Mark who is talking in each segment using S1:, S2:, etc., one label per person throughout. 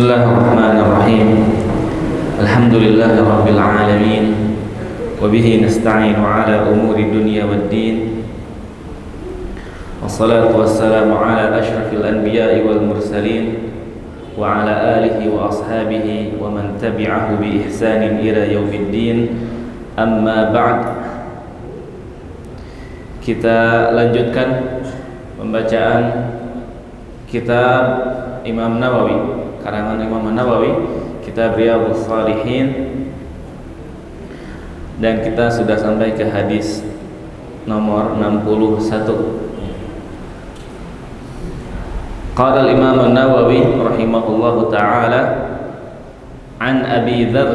S1: Bismillahirrahmanirrahim. Alhamdulillahirabbil alamin. Wa bihi nasta'inu ala umuri dunya waddin. Wassalatu wassalamu ala asyrafil anbiya'i wal mursalin wa ala alihi wa ashabihi wa man tabi'ahu bi ihsanin ila yaumiddin. Amma ba'd. Kita lanjutkan pembacaan kitab Imam Nawawi, karangan Imam Nawawi, kitab Riyadhus Shalihin, dan kita sudah sampai ke hadis nomor 61. Qala al-Imam Nawawi rahimahullahu taala an Abi Dzar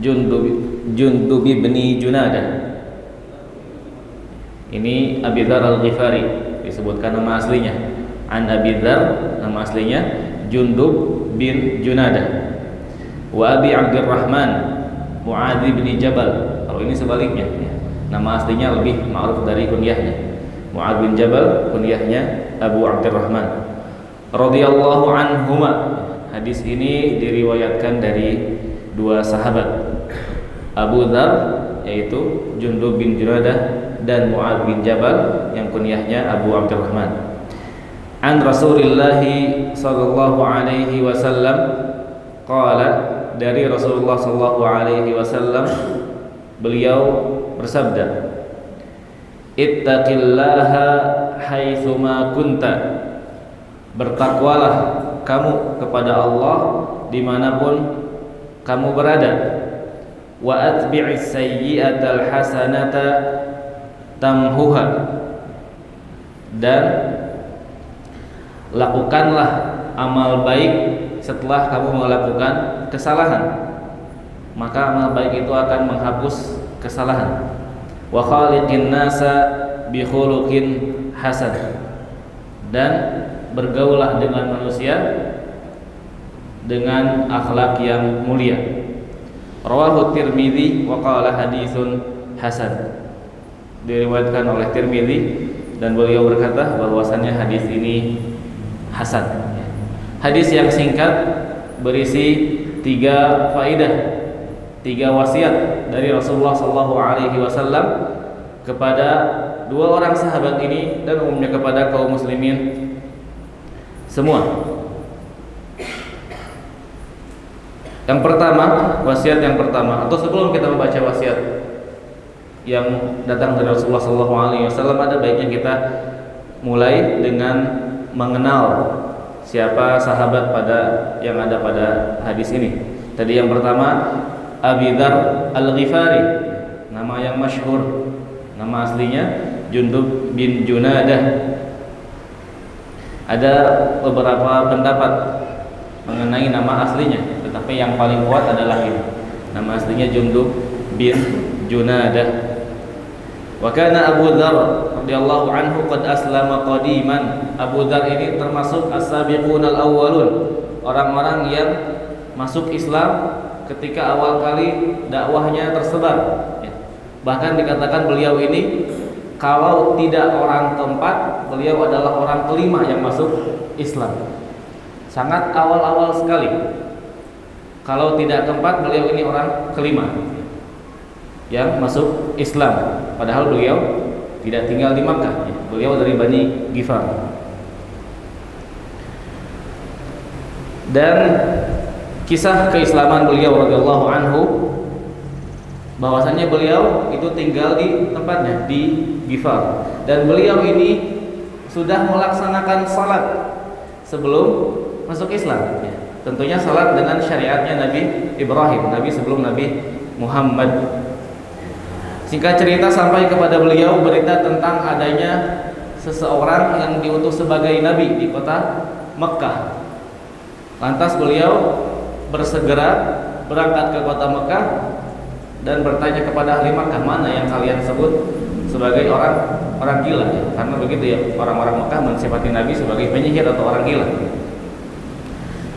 S1: Jundub bin Junadah. Ini Abi Dzar Al-Ghifari, disebutkan nama aslinya. An Abi Dzar, nama aslinya Jundub bin Junadah. Wa Abi Abdurrahman Mu'adz bin Jabal. Kalau ini sebaliknya, nama aslinya lebih ma'ruf dari kunyahnya. Mu'adz bin Jabal, kunyahnya Abu Abdurrahman. Radhiyallahu anhuma. Hadis ini diriwayatkan dari dua sahabat, Abu Dzar yaitu Jundub bin Junadah dan Mu'adz bin Jabal yang kunyahnya Abu Abdurrahman. An Rasulillah sallallahu alaihi wasallam qala, dari Rasulullah sallallahu alaihi wasallam beliau bersabda, ittaqillaha haitsuma kunta, bertakwalah kamu kepada Allah dimanapun kamu berada. Wa atbi'is sayyi'atal hasanata tamhuha, dan lakukanlah amal baik setelah kamu melakukan kesalahan, maka amal baik itu akan menghapus kesalahan. Wa khaliqin nasa bi khuluqin hasan, dan bergaulah dengan manusia dengan akhlak yang mulia. Rawahu Tirmidzi wa qala haditsun hasan, diriwayatkan oleh Tirmidzi dan beliau berkata bahwasannya hadis ini hasan. Hadis yang singkat berisi 3 faidah, 3 wasiat dari Rasulullah SAW kepada 2 orang sahabat ini dan umumnya kepada kaum muslimin semua. Yang pertama, wasiat yang pertama, atau sebelum kita membaca wasiat yang datang dari Rasulullah SAW, ada baiknya kita mulai dengan mengenal siapa sahabat yang ada pada hadis ini. Tadi yang pertama Abi Dzar Al-Ghifari, nama yang masyhur, nama aslinya Jundub bin Junadah. Ada beberapa pendapat mengenai nama aslinya, tetapi yang paling kuat adalah ini. Nama aslinya Jundub bin Junadah. Wa kana Abu Dzar radhiyallahu anhu qad aslama qadiman. Abu Dzar ini termasuk as-sabiqunal awwalun, orang-orang yang masuk Islam ketika awal kali dakwahnya tersebar. Bahkan dikatakan beliau ini kalau tidak orang keempat, beliau adalah orang kelima yang masuk Islam. Sangat awal-awal sekali. Kalau tidak keempat, beliau ini orang kelima yang masuk Islam. Padahal beliau tidak tinggal di Makkah, beliau dari Bani Ghifar. Dan kisah keislaman beliau radhiyallahu anhu, bahwasanya beliau itu tinggal di tempatnya di Ghifar, dan beliau ini sudah melaksanakan salat sebelum masuk Islam. Tentunya salat dengan syariatnya Nabi Ibrahim, Nabi sebelum Nabi Muhammad. Singkat cerita, sampai kepada beliau berita tentang adanya seseorang yang diutus sebagai nabi di kota Mekkah. Lantas beliau bersegera berangkat ke kota Mekkah dan bertanya kepada ahli Mekkah, mana yang kalian sebut sebagai orang gila, karena begitu ya, orang-orang Mekkah mensifati Nabi sebagai penyihir atau orang gila.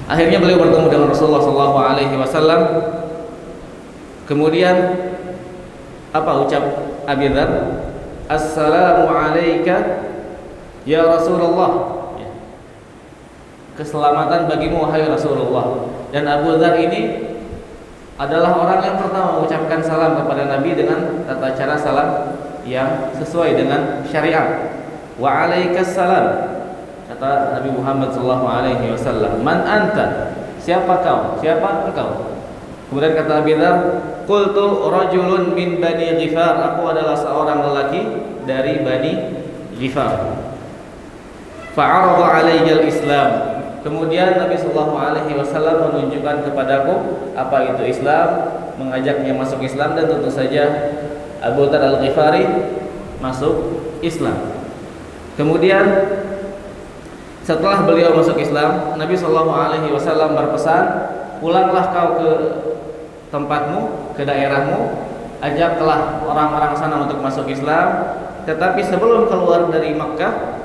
S1: Akhirnya beliau bertemu dengan Rasulullah SAW. Kemudian apa ucap Abi Dzar? Assalamu alayka ya Rasulullah. keselamatan bagimu wahai Rasulullah. Dan Abu Dzar ini adalah orang yang pertama mengucapkan salam kepada Nabi dengan tata cara salam yang sesuai dengan syariat. Wa alaikas salam, kata Nabi Muhammad SAW. Man anta, siapa kau? Siapa engkau? Kemudian kata Abu Dzar, qultu rajulun min Bani Ghifar, aku adalah seorang lelaki dari Bani Ghifar. Fa'arada alayya al-Islam. Kemudian Nabi SAW menunjukkan kepadaku apa itu Islam, mengajaknya masuk Islam, dan tentu saja Abu Dzar Al-Ghifari masuk Islam. Kemudian setelah beliau masuk Islam, Nabi SAW berpesan, pulanglah kau ke tempatmu, ke daerahmu, ajaklah orang-orang sana untuk masuk Islam. Tetapi sebelum keluar dari Makkah,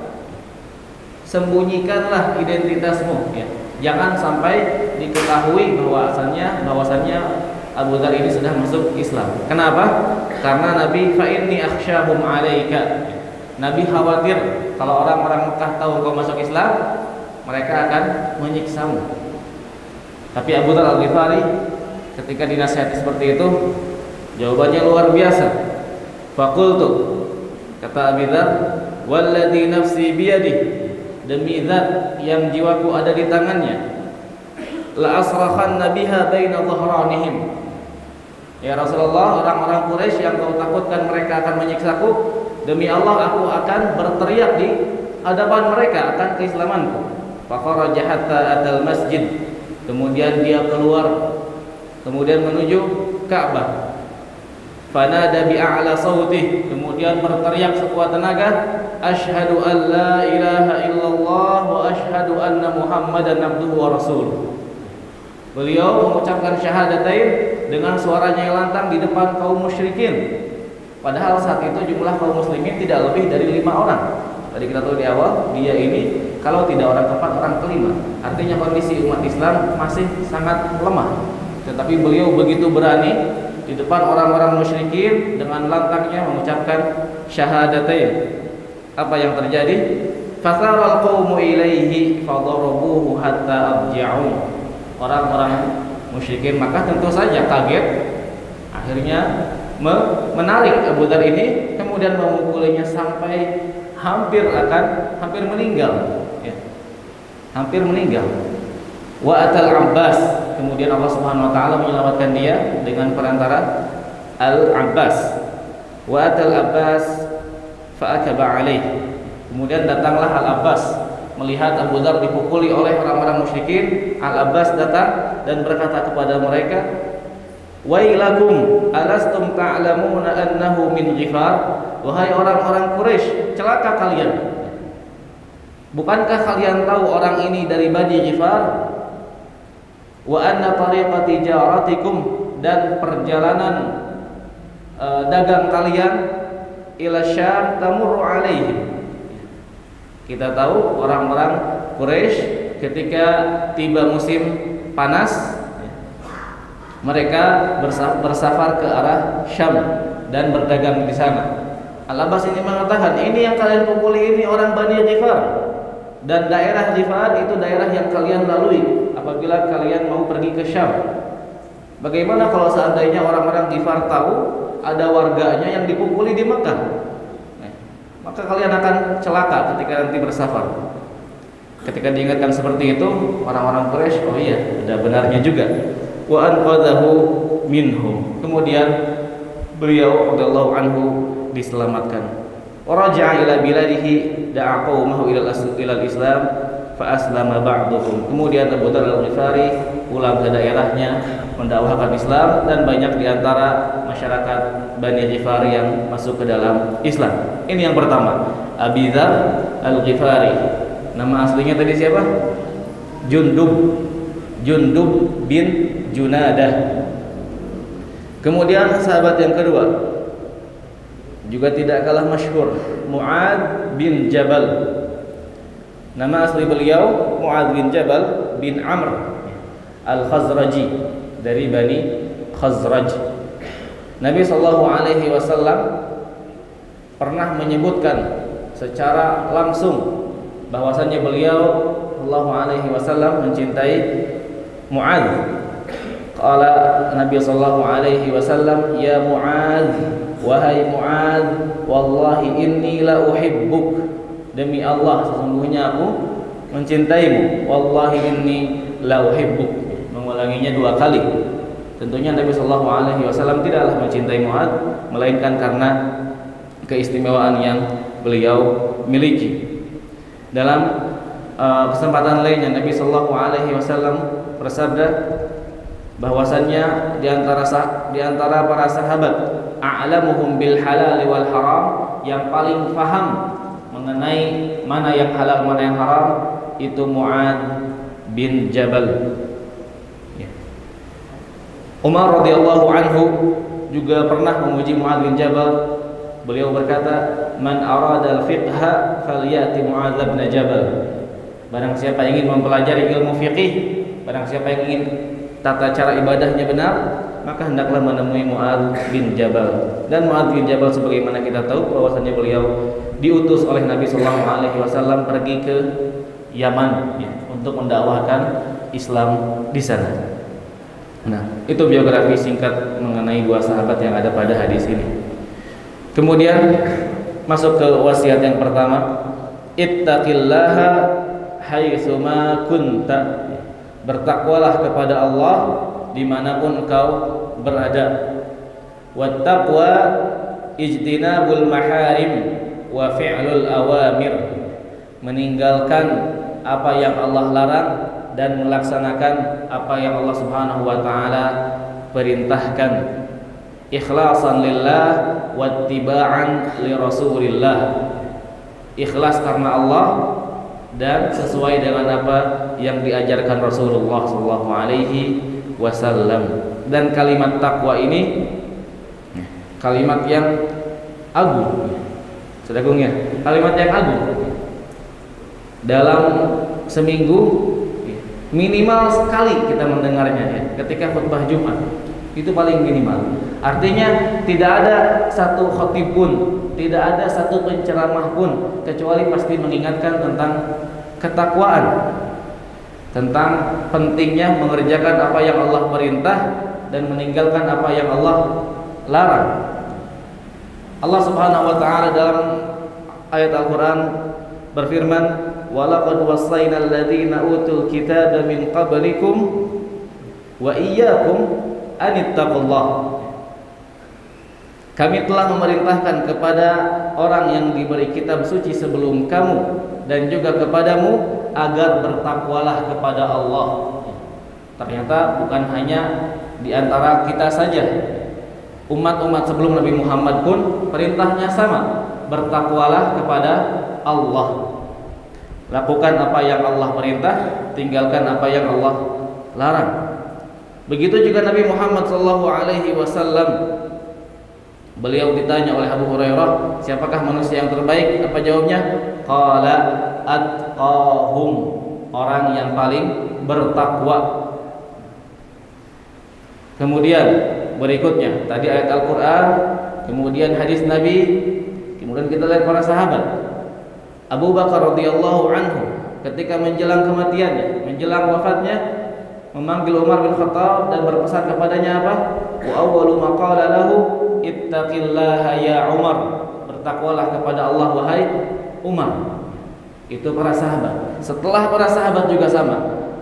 S1: sembunyikanlah identitasmu, ya. Jangan sampai diketahui bahwasannya Abu Dzar ini sudah masuk Islam. Kenapa? Karena Nabi fa inni akhsyahum 'alaika. Nabi khawatir kalau orang-orang Mekah tahu kau masuk Islam, mereka akan menyiksamu. Tapi Abu Dzar Al-Ghifari ketika dinasihati seperti itu, jawabannya luar biasa. Faqultu, kata Abu Dzar, walladzi nafsi biyadihi, demi zat yang jiwaku ada di tangannya, la asrakhanna biha baina dhahranihim. Ya Rasulullah, orang-orang Quraisy yang kau takutkan mereka akan menyiksaku, demi Allah aku akan berteriak di hadapan mereka akan keislamanku. Faqaraja hatta atal masjid, kemudian dia keluar, kemudian menuju Ka'bah. Fanada bi'a'la sautih, kemudian berteriak sekuat tenaga, asyhadu an la ilaha illallah wa asyhadu anna Muhammadan abduhu wa rasuluh. Beliau mengucapkan syahadatain dengan suaranya yang lantang di depan kaum musyrikin. Padahal saat itu jumlah kaum muslimin tidak lebih dari 5 orang. Tadi kita tahu di awal, dia ini kalau tidak orang keempat, orang kelima. Artinya kondisi umat Islam masih sangat lemah. Tetapi beliau begitu berani di depan orang-orang musyrikin dengan lantangnya mengucapkan syahadatain. Apa yang terjadi? Fasaral qaumu ilaihi fadarabuhu hatta abja'u. Orang-orang musyrikin maka tentu saja kaget, akhirnya menarik Abu Dzar ini, kemudian memukulinya sampai hampir meninggal, ya. Hampir meninggal. Wa atal Abbas, kemudian Allah Subhanahu wa taala menyelamatkan dia dengan perantara Al-Abbas. Wa atal Abbas fa akaba alaih. Kemudian datanglah Al-Abbas melihat Abu Dzar dipukuli oleh orang-orang musyrikin. Al-Abbas datang dan berkata kepada mereka, wailakum alastum ta'lamuna annahu min Ghifar. Wahai orang-orang Quraisy, celaka kalian. Bukankah kalian tahu orang ini dari Bani Ghifar? Wa anna tariqa tijaratikum, dan perjalanan dagang kalian ila Syam tamurru alaihim. Kita tahu orang-orang Quraisy ketika tiba musim panas, mereka bersafar ke arah Syam dan berdagang di sana. Al-Abbas ini mengatakan, ini yang kalian pukuli ini orang Bani Ghifar, dan daerah Ghifar itu daerah yang kalian lalui apabila kalian mau pergi ke Syam. Bagaimana kalau seandainya orang-orang Ghifar tahu ada warganya yang dipukuli di Mekah? Maka kalian akan celaka ketika nanti bersafar. Ketika diingatkan seperti itu, orang-orang Quraisy, oh iya, ada benarnya juga. Wa anqadhahu minhu. Kemudian beliau radhiyallahu anhu diselamatkan. Wa raja'a ila biladihi da'a qaumahu ila al-Islam fa aslama ba'dhum. Kemudian Abu Dzar Al-Ghifari pulang ke daerahnya mendakwahkan Islam, dan banyak di antara masyarakat Bani Ghifari yang masuk ke dalam Islam. Ini yang pertama, Abu Dzar Al-Ghifari. Nama aslinya tadi siapa? Jundub bin Junadah. Kemudian sahabat yang kedua juga tidak kalah masyhur, Mu'adz bin Jabal. Nama asli beliau Mu'adz bin Jabal bin Amr Al-Khazraji, dari Bani Khazraj. Nabi SAW pernah menyebutkan secara langsung bahwasannya beliau sallallahu alaihi wasallam mencintai Mu'adz. Qala Nabi sallallahu alaihi wasallam, "Ya Mu'adz, wahai Mu'adz, wallahi inni la uhibbuk." Demi Allah, sesungguhnya aku mencintaimu. Wallahi inni la uhibbuk. Mengulanginya 2 kali. Tentunya Nabi sallallahu alaihi wasallam tidaklah mencintai Mu'adz melainkan karena keistimewaan yang beliau miliki. Dalam kesempatan lainnya Nabi sallallahu alaihi wasallam bersabda bahwasannya di antara para sahabat a'lamuhum bil halal wal haram, yang paling paham mengenai mana yang halal mana yang haram itu Mu'adz bin Jabal. Umar radhiyallahu anhu juga pernah memuji Mu'adz bin Jabal. Beliau berkata, "Man arada al-fiqha falyati Mu'adz bin Jabal." Barang siapa ingin mempelajari ilmu fikih, barang siapa yang ingin tata cara ibadahnya benar, maka hendaklah menemui Mu'adz bin Jabal. Dan Mu'adz bin Jabal sebagaimana kita tahu bahwasanya beliau diutus oleh Nabi sallallahu alaihi wasallam pergi ke Yaman untuk mendakwahkan Islam di sana. Nah, itu biografi singkat mengenai 2 sahabat yang ada pada hadis ini. Kemudian masuk ke wasiat yang pertama, ittaqillaha haitsuma kunta. Bertakwalah kepada Allah dimanapun engkau berada. Wattaqwa ijtinabul maharim wa fi'lul awamir. Meninggalkan apa yang Allah larang dan melaksanakan apa yang Allah Subhanahu wa taala perintahkan. Ikhlasan lillah wattiba'an li Rasulillah. Ikhlas karena Allah dan sesuai dengan apa yang diajarkan Rasulullah sallallahu alaihi wasallam. Dan kalimat takwa ini kalimat yang agung. Sedagungnya, kalimat yang agung. Dalam seminggu minimal sekali kita mendengarnya ya, ketika khutbah Jumat. Itu paling minimal. Artinya tidak ada satu khatib pun, tidak ada satu penceramah pun kecuali pasti mengingatkan tentang ketakwaan, tentang pentingnya mengerjakan apa yang Allah perintah dan meninggalkan apa yang Allah larang. Allah Subhanahu wa taala dalam ayat Al-Qur'an berfirman, "Walaqad wasaynal ladzina utul kitaba min qablikum wa iyyakum anittaqullah." Kami telah memerintahkan kepada orang yang diberi kitab suci sebelum kamu dan juga kepadamu agar bertakwalah kepada Allah. Ternyata bukan hanya di antara kita saja. Umat-umat sebelum Nabi Muhammad pun perintahnya sama, bertakwalah kepada Allah. Lakukan apa yang Allah perintah, tinggalkan apa yang Allah larang. Begitu juga Nabi Muhammad SAW. Beliau ditanya oleh Abu Hurairah, siapakah manusia yang terbaik? Apa jawabnya? Qala atqahum, orang yang paling bertakwa. Kemudian berikutnya tadi ayat Al-Qur'an, kemudian hadis Nabi, kemudian kita lihat para sahabat. Abu Bakar radhiyallahu anhu ketika menjelang kematiannya, menjelang wafatnya, memanggil Umar bin Khattab dan berpesan kepadanya apa? Wa awwalu ma qala lahu ittaqillaha ya Umar. Bertakwalah kepada Allah wahai Umar. Itu para sahabat. Setelah para sahabat juga sama.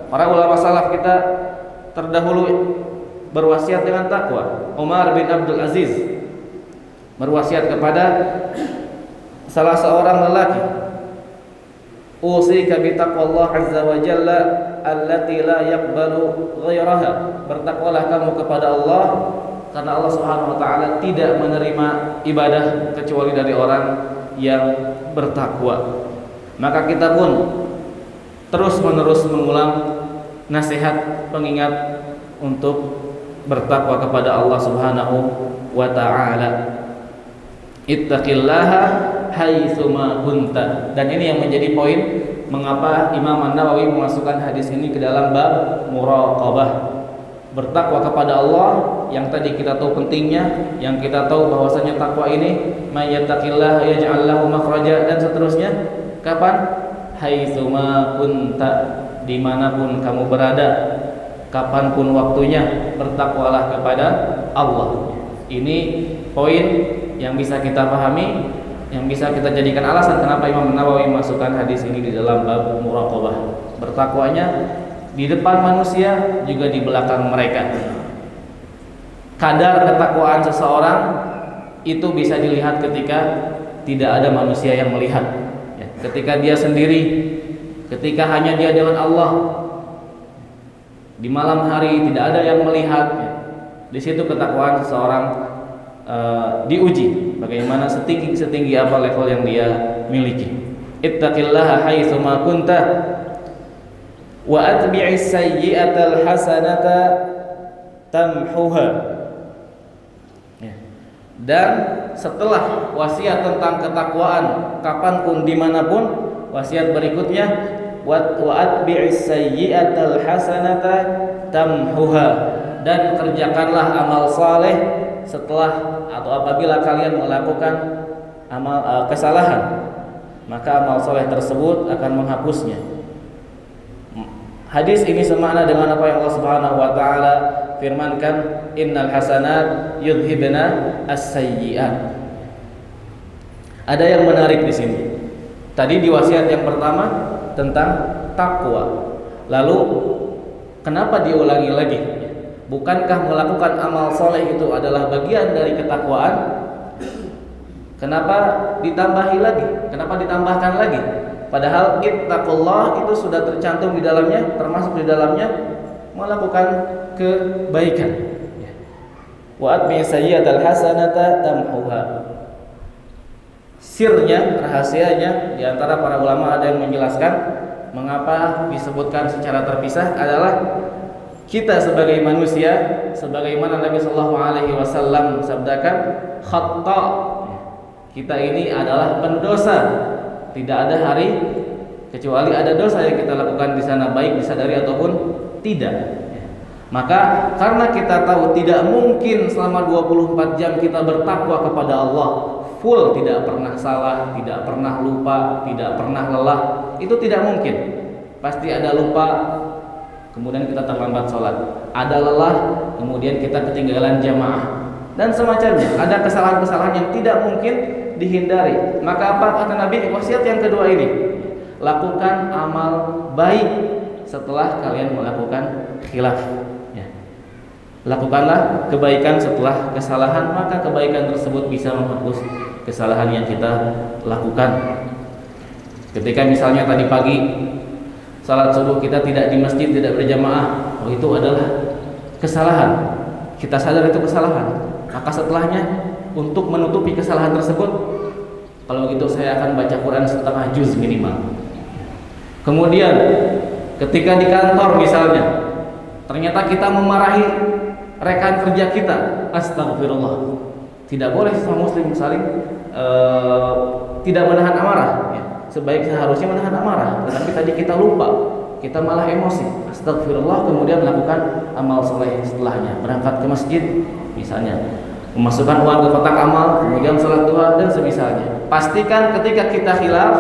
S1: Para ulama salaf kita terdahulu berwasiat dengan takwa. Umar bin Abdul Aziz berwasiat kepada salah seorang lelaki, "Usika bi taqwallah azza wa jalla allati la yaqbalu ghairaha." Bertakwalah kamu kepada Allah karena Allah Subhanahu wa taala tidak menerima ibadah kecuali dari orang yang bertakwa. Maka kita pun terus-menerus mengulang nasihat pengingat untuk bertakwa kepada Allah Subhanahu wa taala. Ittaqillaha haitsuma kunta. Dan ini yang menjadi poin mengapa Imam An-Nawawi memasukkan hadis ini ke dalam bab muraqabah. Bertakwa kepada Allah yang tadi kita tahu pentingnya, yang kita tahu bahwasanya takwa ini may yattaqillaha yaj'al lahu makhraja dan seterusnya. Kapan? haitsuma kunta, dimanapun kamu berada, kapanpun waktunya, bertakwalah kepada Allah. Ini poin yang bisa kita pahami, yang bisa kita jadikan alasan kenapa Imam Nawawi masukkan hadis ini di dalam bab muraqabah. Bertakwanya di depan manusia juga di belakang mereka. Kadar ketakwaan seseorang itu bisa dilihat ketika tidak ada manusia yang melihat, ya, ketika dia sendiri, ketika hanya dia dengan Allah. Di malam hari tidak ada yang melihat, ya. Di situ ketakwaan seseorang diuji, bagaimana setinggi apa level yang dia miliki. Ittaqillaha haitsuma kunta wa atbi'is sayyi'atal hasanata tamhuha. Ya. Dan setelah wasiat tentang ketakwaan kapanpun dimanapun, wasiat berikutnya wa atbi'is sayyi'atal hasanata tamhuha, dan kerjakanlah amal saleh setelah atau apabila kalian melakukan amal kesalahan, maka amal saleh tersebut akan menghapusnya. Hadis ini semakna dengan apa yang Allah Subhanahu wa taala firmankan, innal hasanat yudhibna as-sayyi'at. Ada yang menarik di sini. Tadi di wasiat yang pertama tentang takwa. Lalu kenapa diulangi lagi? Bukankah melakukan amal soleh itu adalah bagian dari ketakwaan? Kenapa ditambahi lagi? Kenapa ditambahkan lagi? Padahal ittaqullah itu sudah tercantum di dalamnya, termasuk di dalamnya melakukan kebaikan. Wa atbi sayyi'atal hasanata tamhuha. Sirnya, rahasianya di antara para ulama ada yang menjelaskan mengapa disebutkan secara terpisah adalah kita sebagai manusia, sebagaimana Nabi sallallahu alaihi wasallam sabdakan, khata, kita ini adalah pendosa. Tidak ada hari kecuali ada dosa yang kita lakukan di sana, baik disadari ataupun tidak. Maka karena kita tahu tidak mungkin selama 24 jam kita bertakwa kepada Allah full, tidak pernah salah, tidak pernah lupa, tidak pernah lelah, itu tidak mungkin. Pasti ada lupa, kemudian kita terlambat sholat, ada lelah, kemudian kita ketinggalan jamaah, dan semacamnya. Ada kesalahan-kesalahan yang tidak mungkin dihindari. Maka apa kata Nabi? Wasiat yang kedua ini, lakukan amal baik setelah kalian melakukan khilaf, ya. Lakukanlah kebaikan setelah kesalahan, maka kebaikan tersebut bisa menghapus kesalahan yang kita lakukan. Ketika misalnya tadi pagi salat subuh kita tidak di masjid, tidak berjamaah, oh itu adalah kesalahan. Kita sadar itu kesalahan. Maka setelahnya untuk menutupi kesalahan tersebut, kalau gitu saya akan baca Quran setengah juz minimal. Kemudian ketika di kantor misalnya, ternyata kita memarahi rekan kerja kita, astagfirullah. Tidak boleh sama muslim saling tidak menahan amarah, ya. Seharusnya menahan amarah, tetapi tadi kita lupa, kita malah emosi, astagfirullah, kemudian melakukan amal soleh setelahnya, berangkat ke masjid misalnya, memasukkan uang ke kotak amal, kemudian salat duha dan semisalnya. Pastikan ketika kita khilaf,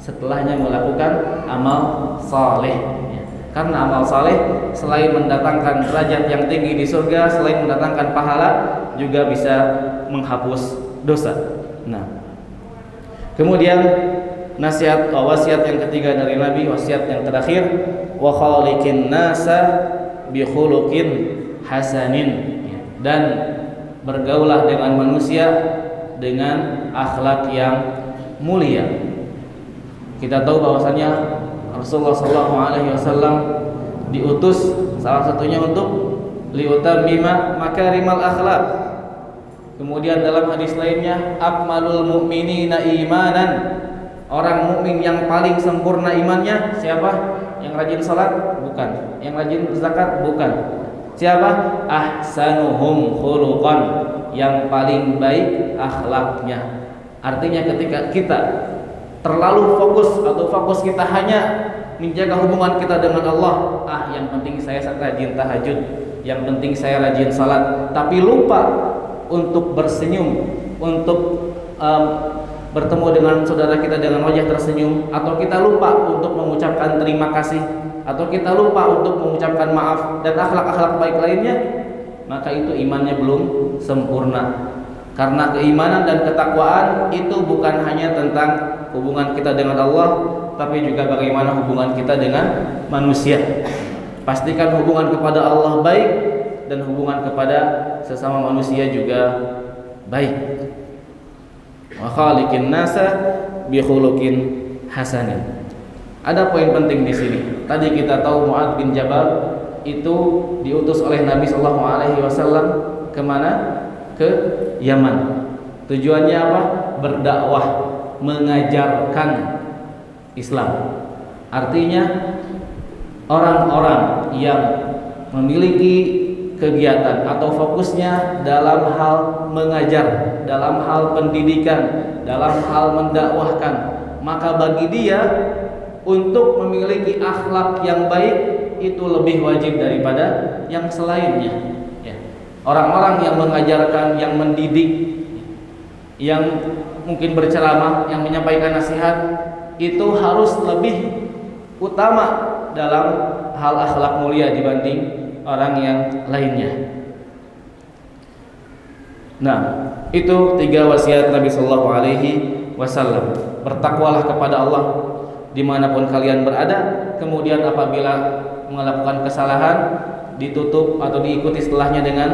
S1: setelahnya melakukan amal saleh, ya. Karena amal saleh selain mendatangkan derajat yang tinggi di surga, selain mendatangkan pahala, juga bisa menghapus dosa. Nah, kemudian nasihat wasiat yang ketiga dari Nabi, wasiat yang terakhir, wa khaliqin nasa bi khuluqin hasanin, ya. Dan bergaulah dengan manusia dengan akhlak yang mulia. Kita tahu bahwasanya Rasulullah SAW diutus salah satunya untuk liutammima makarimal akhlak. Kemudian dalam hadis lainnya, akmalul mu'minina imanan, orang mukmin yang paling sempurna imannya siapa? Yang rajin salat? Bukan. Yang rajin zakat? Bukan. Siapa? Ahsanuhum khuluqan, yang paling baik akhlaknya. Artinya ketika kita terlalu fokus kita hanya menjaga hubungan kita dengan Allah, yang penting saya rajin tahajud, yang penting saya rajin salat, tapi lupa untuk bersenyum, untuk bertemu dengan saudara kita dengan wajah tersenyum, atau kita lupa untuk mengucapkan terima kasih, atau kita lupa untuk mengucapkan maaf dan akhlak-akhlak baik lainnya, maka itu imannya belum sempurna. Karena keimanan dan ketakwaan itu bukan hanya tentang hubungan kita dengan Allah, tapi juga bagaimana hubungan kita dengan manusia. Pastikan hubungan kepada Allah baik dan hubungan kepada sesama manusia juga baik. Wa khaliqin nasa bi khuluqin hasanin. Ada poin penting di sini. Tadi kita tahu Mu'adz bin Jabal itu diutus oleh Nabi sallallahu alaihi wasallam ke mana? Ke Yaman. Tujuannya apa? Berdakwah, mengajarkan Islam. Artinya orang-orang yang memiliki kegiatan atau fokusnya dalam hal mengajar, dalam hal pendidikan, dalam hal mendakwahkan, maka bagi dia untuk memiliki akhlak yang baik itu lebih wajib daripada yang selainnya. Orang-orang yang mengajarkan, yang mendidik, yang mungkin berceramah, yang menyampaikan nasihat, itu harus lebih utama dalam hal akhlak mulia dibanding orang yang lainnya. Nah, itu 3 wasiat Nabi Sallallahu Alaihi Wasallam. Bertakwalah kepada Allah dimanapun kalian berada. Kemudian apabila melakukan kesalahan, ditutup atau diikuti setelahnya dengan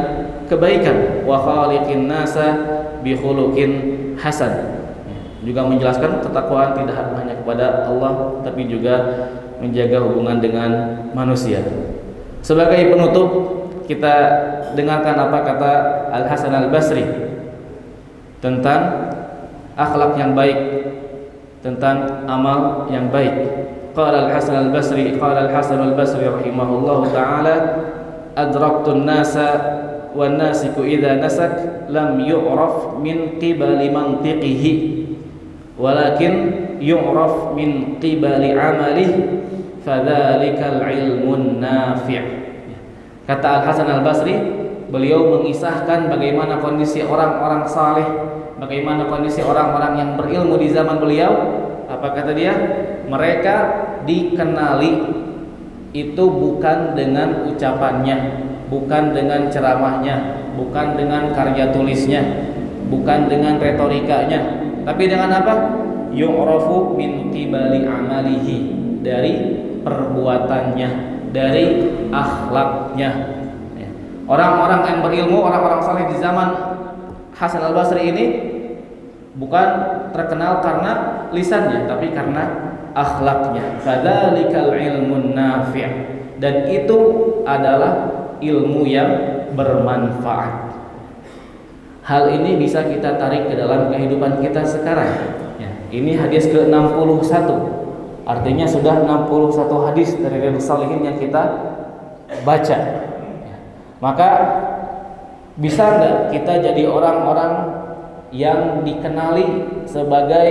S1: kebaikan. Wa khaliqin nasa bi khuluqin hasan. Juga menjelaskan ketakwaan tidak hanya kepada Allah, tapi juga menjaga hubungan dengan manusia. Sebagai penutup, kita dengarkan apa kata Al-Hasan Al-Basri tentang akhlak yang baik, tentang amal yang baik. Qala Al-Hasan Al-Basri, qala Al-Hasan Al-Basri rahimahullahu taala, adraktun nasa wan nasiku idza nasak lam yu'raf min qibali mantiqihi walakin yu'raf min qibali amalihi fadzalikal ilmun nafi'. Kata Al-Hasan Al-Basri, beliau mengisahkan bagaimana kondisi orang-orang saleh, bagaimana kondisi orang-orang yang berilmu di zaman beliau. Apa kata dia? Mereka dikenali itu bukan dengan ucapannya, bukan dengan ceramahnya, bukan dengan karya tulisnya, bukan dengan retorikanya, tapi dengan apa? Yu'rafu min qibali amalihi, dari perbuatannya, dari akhlaknya. Orang-orang yang berilmu, orang-orang saleh di zaman Hasan Al-Basri ini bukan terkenal karena lisannya, tapi karena akhlaknya. Fadzalikal ilmun nafi', dan itu adalah ilmu yang bermanfaat. Hal ini bisa kita tarik ke dalam kehidupan kita sekarang. Ini hadis ke-61. Artinya sudah 61 hadis dari Riyadhus Shalihin yang kita baca. Maka bisa enggak kita jadi orang-orang yang dikenali sebagai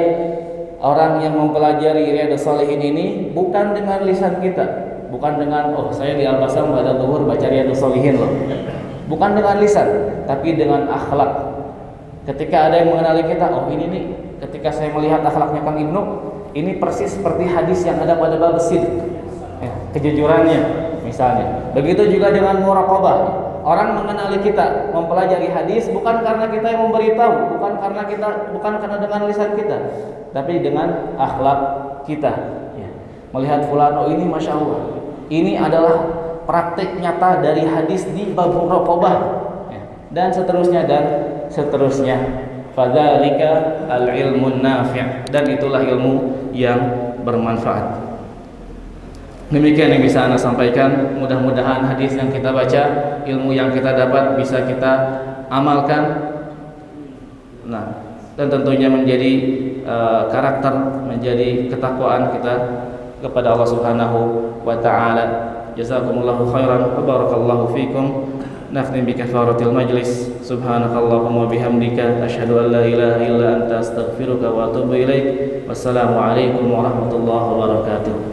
S1: orang yang mempelajari Riyadhus Shalihin ini bukan dengan lisan kita, bukan dengan saya di Al-Basam pada zuhur baca Riyadhus Shalihin loh. Bukan dengan lisan, tapi dengan akhlak. Ketika ada yang mengenali kita, ini nih, ketika saya melihat akhlaknya Kang Ibnu, ini persis seperti hadis yang ada pada bab sidq, kejujurannya misalnya. Begitu juga dengan muraqabah. Orang mengenali kita, mempelajari hadis bukan karena kita yang memberitahu, bukan karena dengan lisan kita, tapi dengan akhlak kita. Melihat fulan, ini masya Allah, ini adalah praktik nyata dari hadis di bab muraqabah, dan seterusnya dan seterusnya. Fadzalika al-ilmun nafi', dan itulah ilmu yang bermanfaat. Demikian yang bisa Anda sampaikan. Mudah-mudahan hadis yang kita baca, ilmu yang kita dapat bisa kita amalkan. Nah, dan tentunya menjadi karakter, menjadi ketakwaan kita kepada Allah Subhanahu wa taala. Jazakumullahu khairan wa barakallahu fikum. Nafni bi kafaratil majlis. Subhanakallahumma bihamdika asyhadu an la ilaha illa anta astaghfiruka wa atubu ilaik. Wassalamu alaikum warahmatullahi wabarakatuh.